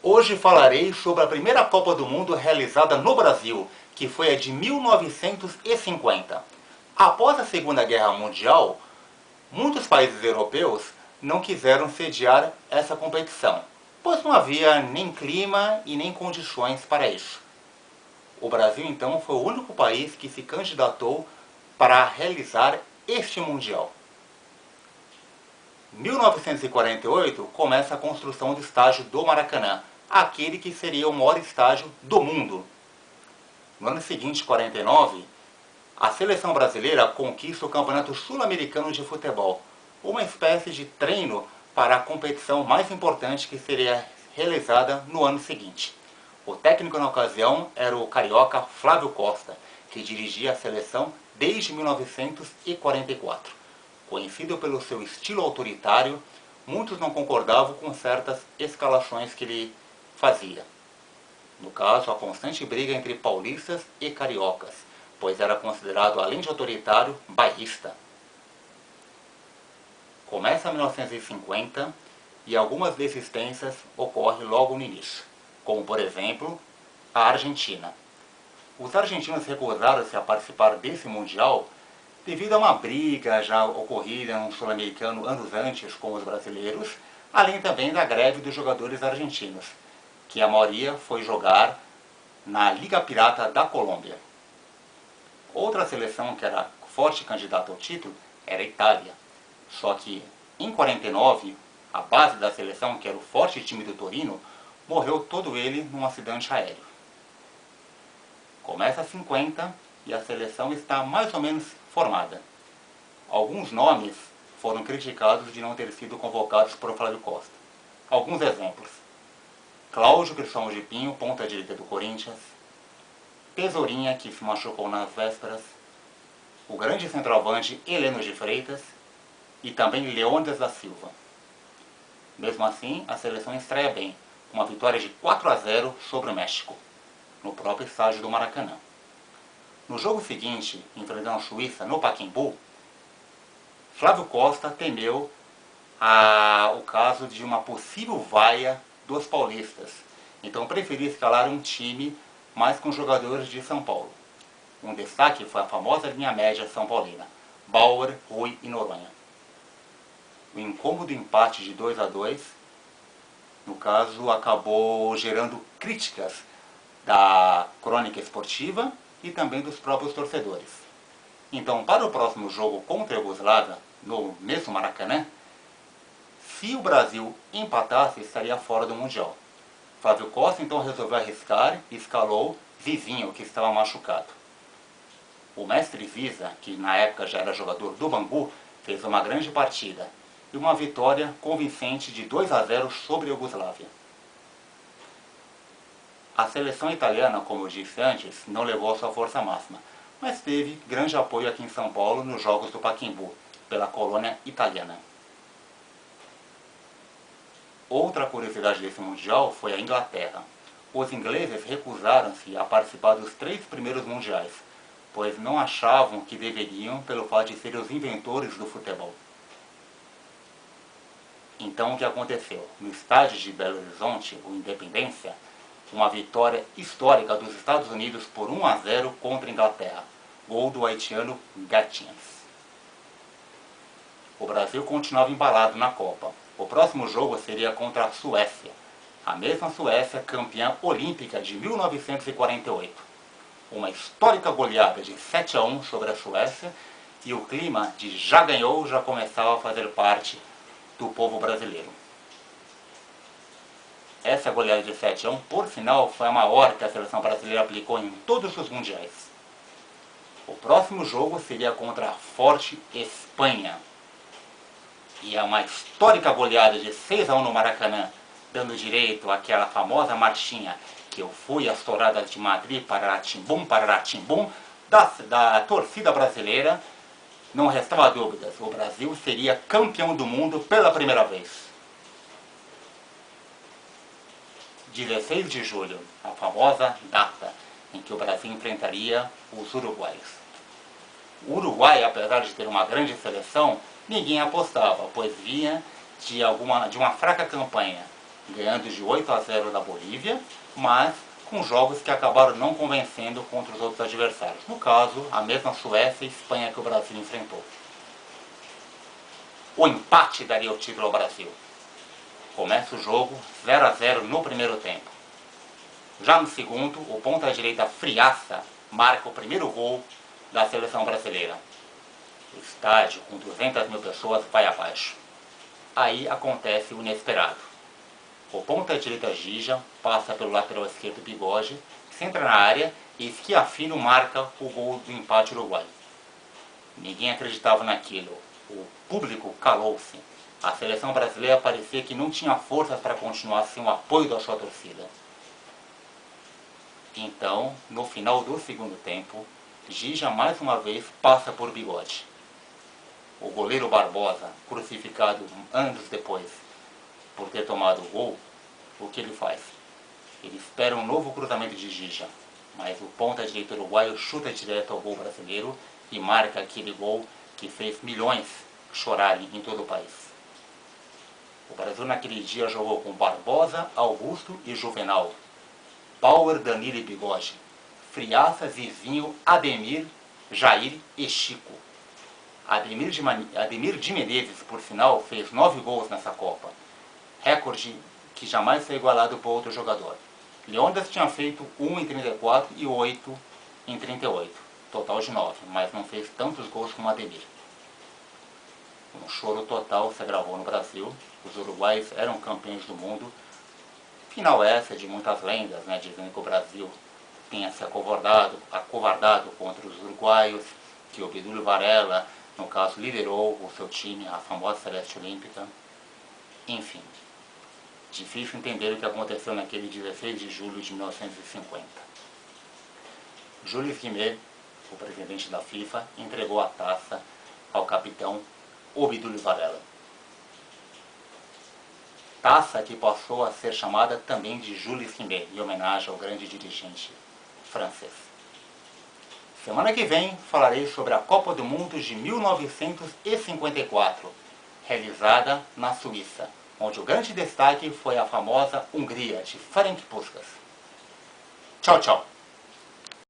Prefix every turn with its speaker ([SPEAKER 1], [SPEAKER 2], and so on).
[SPEAKER 1] Hoje falarei sobre a primeira Copa do Mundo realizada no Brasil, que foi a de 1950. Após a Segunda Guerra Mundial, muitos países europeus não quiseram sediar essa competição, pois não havia nem clima e nem condições para isso. O Brasil então foi o único país que se candidatou para realizar este Mundial. Em 1948 começa a construção do estádio do Maracanã, aquele que seria o maior estádio do mundo. No ano seguinte, 49, a seleção brasileira conquista o Campeonato Sul-Americano de Futebol, uma espécie de treino para a competição mais importante que seria realizada no ano seguinte. O técnico na ocasião era o carioca Flávio Costa, que dirigia a seleção desde 1944. Conhecido pelo seu estilo autoritário, muitos não concordavam com certas escalações que ele fazia. No caso, a constante briga entre paulistas e cariocas, pois era considerado, além de autoritário, bairrista. Começa 1950 e algumas desistências ocorrem logo no início, como por exemplo, a Argentina. Os argentinos recusaram-se a participar desse Mundial devido a uma briga já ocorrida no Sul-Americano anos antes com os brasileiros, além também da greve dos jogadores argentinos, que a maioria foi jogar na Liga Pirata da Colômbia. Outra seleção que era forte candidata ao título era a Itália, só que em 49, a base da seleção, que era o forte time do Torino, morreu todo ele num acidente aéreo. Começa 50 e a seleção está mais ou menos formada. Alguns nomes foram criticados de não ter sido convocados por Flávio Costa. Alguns exemplos: Cláudio Cristão de Pinho, ponta direita do Corinthians; Tesourinha, que se machucou nas vésperas; o grande centroavante Heleno de Freitas e também Leônidas da Silva. Mesmo assim, a seleção estreia bem, uma vitória de 4-0 sobre o México, no próprio estádio do Maracanã. No jogo seguinte, enfrentando a Suíça no Pacaembu, Flávio Costa temeu o caso de uma possível vaia dos paulistas. Então preferiu escalar um time mais com jogadores de São Paulo. Um destaque foi a famosa linha média são paulina, Bauer, Rui e Noronha. O incômodo empate de 2-2, no caso, acabou gerando críticas da crônica esportiva e também dos próprios torcedores. Então, para o próximo jogo contra a Iugoslávia, no mesmo Maracanã, se o Brasil empatasse, estaria fora do Mundial. Flávio Costa então resolveu arriscar e escalou Zizinho, que estava machucado. O mestre Ziza, que na época já era jogador do Bangu, fez uma grande partida e uma vitória convincente de 2-0 sobre a Iugoslávia. A seleção italiana, como eu disse antes, não levou a sua força máxima, mas teve grande apoio aqui em São Paulo nos Jogos do Pacaembu, pela colônia italiana. Outra curiosidade desse Mundial foi a Inglaterra. Os ingleses recusaram-se a participar dos 3 primeiros mundiais, pois não achavam que deveriam, pelo fato de serem os inventores do futebol. Então o que aconteceu? No estádio de Belo Horizonte, o Independência, uma vitória histórica dos Estados Unidos por 1-0 contra a Inglaterra, gol do haitiano Gatins. O Brasil continuava embalado na Copa. O próximo jogo seria contra a Suécia, a mesma Suécia campeã olímpica de 1948. Uma histórica goleada de 7-1 sobre a Suécia, e o clima de já ganhou já começava a fazer parte do povo brasileiro. Essa goleada de 7-1, por sinal, foi a maior que a seleção brasileira aplicou em todos os mundiais. O próximo jogo seria contra a forte Espanha. E é uma histórica goleada de 6-1 no Maracanã, dando direito àquela famosa marchinha que eu fui às touradas de Madrid, pararatimbum, da torcida brasileira. Não restava dúvidas, o Brasil seria campeão do mundo pela primeira vez. 16 de julho, a famosa data em que o Brasil enfrentaria os uruguaios. O Uruguai, apesar de ter uma grande seleção, ninguém apostava, pois vinha de uma fraca campanha. ganhando de 8-0 da Bolívia, mas com jogos que acabaram não convencendo contra os outros adversários. No caso, a mesma Suécia e Espanha que o Brasil enfrentou. O empate daria o título ao Brasil. Começa o jogo 0-0 no primeiro tempo. Já no segundo, o ponta-direita Friaça marca o primeiro gol da seleção brasileira. O estádio, com 200 mil pessoas, vai abaixo. Aí acontece o inesperado. O ponta-direita Gija passa pelo lateral esquerdo Bigode, centra na área e Schiaffino marca o gol do empate uruguaio. Ninguém acreditava naquilo. O público calou-se. A seleção brasileira parecia que não tinha forças para continuar sem o apoio da sua torcida. Então, no final do segundo tempo, Gija mais uma vez passa por Bigode. O goleiro Barbosa, crucificado anos depois por ter tomado o gol, o que ele faz? Ele espera um novo cruzamento de Gija, mas o ponta-direito uruguaio chuta direto ao gol brasileiro e marca aquele gol que fez milhões chorarem em todo o país. O Brasil naquele dia jogou com Barbosa, Augusto e Juvenal, Bauer, Danilo e Bigode, Friaça, Zizinho, Ademir, Jair e Chico. Ademir de Menezes, por sinal, fez 9 gols nessa Copa, recorde que jamais foi igualado por outro jogador. Leônidas tinha feito 1 em 34 e 8 em 38, total de 9, mas não fez tantos gols como Ademir. Um choro total se agravou no Brasil, os uruguaios eram campeões do mundo. Final essa de muitas lendas, né, dizendo que o Brasil tinha se acovardado contra os uruguaios, que o Obdúlio Varela, no caso, liderou o seu time, a famosa Celeste Olímpica. Enfim, difícil entender o que aconteceu naquele 16 de julho de 1950. Jules Rimet, o presidente da FIFA, entregou a taça ao capitão Obdúlio Varela. Taça que passou a ser chamada também de Jules Rimet, em homenagem ao grande dirigente francês. Semana que vem falarei sobre a Copa do Mundo de 1954, realizada na Suíça, onde o grande destaque foi a famosa Hungria de Ferenc Puskás. Tchau, tchau!